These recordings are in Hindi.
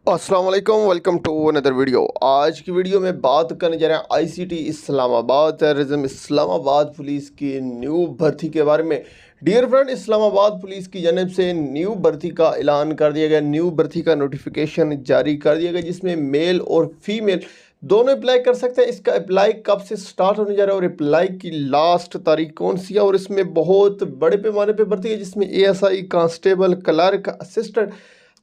अस्सलाम वालेकुम, वेलकम टू अनदर वीडियो। आज की वीडियो में बात करने जा रहे हैं ICT Islamabad terrorism Islamabad police की न्यू भर्ती के बारे में। डियर फ्रेंड, इस्लामाबाद पुलिस की जानिब से न्यू भर्ती का ऐलान कर दिया गया, न्यू भर्ती का नोटिफिकेशन जारी कर दिया गया जिसमें मेल और फीमेल दोनों अप्लाई कर सकते हैं। इसका अप्लाई कब से स्टार्ट होने जा रहा है और अप्लाई की लास्ट तारीख कौन सी है, और इसमें बहुत बड़े पैमाने पर भर्ती है जिसमें एएसआई, कांस्टेबल, क्लर्क, असिस्टेंट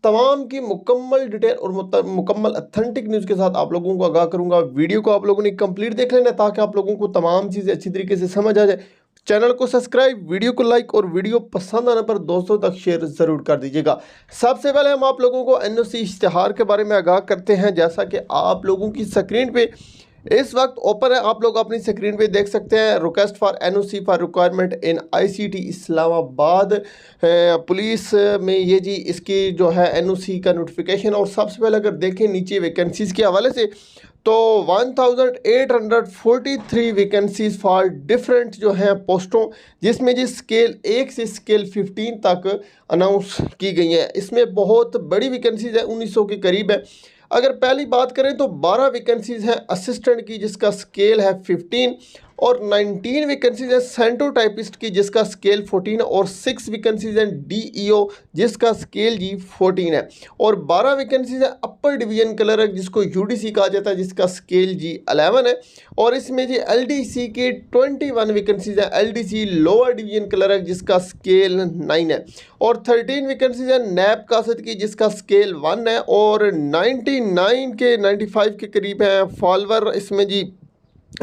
तमाम की मुकम्मल डिटेल और मुकम्मल अथेंटिक न्यूज़ के साथ आप लोगों को आगाह करूंगा। वीडियो को आप लोगों ने कंप्लीट देख लेना ताकि आप लोगों को तमाम चीज़ें अच्छी तरीके से समझ आ जाए। चैनल को सब्सक्राइब, वीडियो को लाइक और वीडियो पसंद आने पर दोस्तों तक शेयर ज़रूर कर दीजिएगा। सबसे पहले हम आप लोगों को एनओसी इश्तिहार के बारे में आगाह करते हैं। जैसा कि आप लोगों की स्क्रीन पे इस वक्त ओपन है, आप लोग अपनी स्क्रीन पे देख सकते हैं। Request for NOC for requirement in ICT Islamabad police में ये जी इसकी जो है एनओसी का नोटिफिकेशन। और सबसे पहले अगर देखें नीचे वैकेंसीज़ के हवाले से तो 1843 वैकेंसीज फॉर डिफरेंट जो हैं पोस्टों, जिसमें जी स्केल 1 से स्केल 15 तक अनाउंस की गई हैं। इसमें बहुत बड़ी वैकेंसीज है, 1900 के करीब है। अगर पहली बात करें तो 12 वैकेंसीज हैं असिस्टेंट की जिसका स्केल है 15, और 19 वैकेंसीज हैं सेंटोटाइपिस्ट की जिसका स्केल 14 है, और 6 वैकेंसीज हैं डीईओ जिसका स्केल जी 14 है, और 12 वैकेंसीज हैं अपर डिवीजन क्लर्क जिसको यूडीसी कहा जाता है जिसका स्केल जी 11 है, और इसमें जी एलडीसी की 21 वैकेंसीज हैं एलडीसी लोअर डिवीजन क्लर्क जिसका स्केल 9 है, और 13 वैकेंसीज हैं नैब कासद की जिसका स्केल 1 है, और 95 के करीब हैं फॉलोवर इसमें जी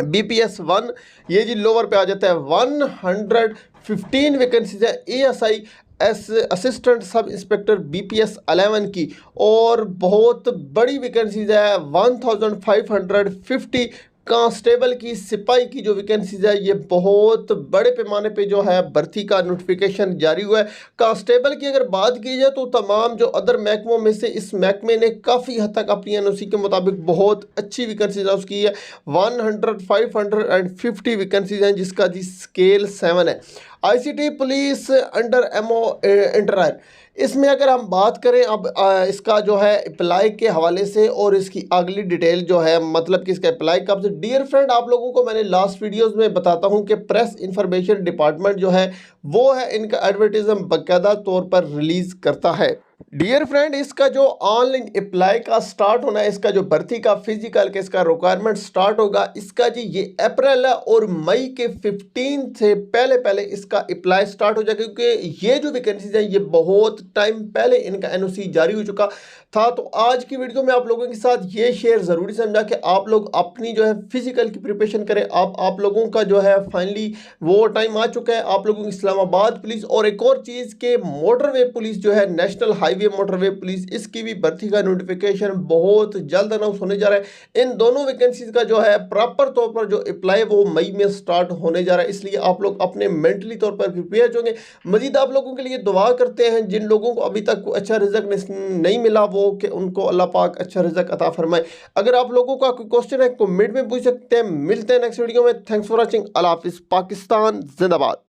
बीपीएस 1 ये जी लोअर पे आ जाता है। 115 वैकेंसीज है ASI assistant sub inspector BPS 11 की, और बहुत बड़ी वैकेंसीज है 1550 कांस्टेबल की, सिपाही की जो वैकेंसीज है ये बहुत बड़े पैमाने पे जो है भर्ती का नोटिफिकेशन जारी हुआ है। कांस्टेबल की अगर बात की जाए तो तमाम जो अदर महकमों में से इस महकमे ने काफ़ी हद तक अपनी एनओसी के मुताबिक बहुत अच्छी वैकेंसीज अनाउंस की है। 550 वैकेंसीज हैं जिसका जी स्केल 7 है। ICT police under MO inter, इसमें अगर हम बात करें अब इसका जो है अप्लाई के हवाले से और इसकी अगली डिटेल जो है मतलब कि इसका अप्लाई कब से। डियर फ्रेंड, आप लोगों को मैंने लास्ट वीडियोस में बताता हूं कि प्रेस इंफॉर्मेशन डिपार्टमेंट जो है वो है इनका एडवर्टीज़म बाकायदा तौर पर रिलीज़ करता है। डियर फ्रेंड, इसका जो ऑनलाइन अप्लाई का स्टार्ट होना है, इसका जो भर्ती का फिजिकल के इसका रिक्वायरमेंट स्टार्ट होगा इसका जी ये अप्रैल है, और मई के 15 से पहले पहले इसका अप्लाई स्टार्ट हो जाएगा क्योंकि ये जो वैकेंसीज है ये बहुत टाइम पहले इनका एनओसी जारी हो चुका था। तो आज की वीडियो में आप लोगों के साथ ये शेयर ज़रूरी समझा कि आप लोग अपनी जो है फिजिकल की प्रिपरेशन करें। आप लोगों का जो है फाइनली वो टाइम आ चुका है। आप लोगों की इस्लामाबाद पुलिस और एक और चीज़ के मोटरवे पुलिस जो है नेशनल हाईवे मोटरवे पुलिस, इसकी भी भर्ती का नोटिफिकेशन बहुत जल्द अनाउंस होने जा रहा है। इन दोनों वैकेंसीज का जो है प्रॉपर तौर पर जो अप्लाई वो मई में स्टार्ट होने जा रहा है, इसलिए आप लोग अपने मेंटली तौर पर प्रिपेयर होंगे। मजीद आप लोगों के लिए दुआ करते हैं जिन लोगों को अभी तक अच्छा रिजल्ट नहीं मिला वो कि उनको अल्लाह पाक अच्छा रिजल्ट अता फरमाए। अगर आप लोगों का कोई क्वेश्चन है कमेंट में पूछ सकते हैं। मिलते हैं नेक्स्ट वीडियो में। Thanks for watching. अल्लाह हाफिज़। पाकिस्तान जिंदाबाद।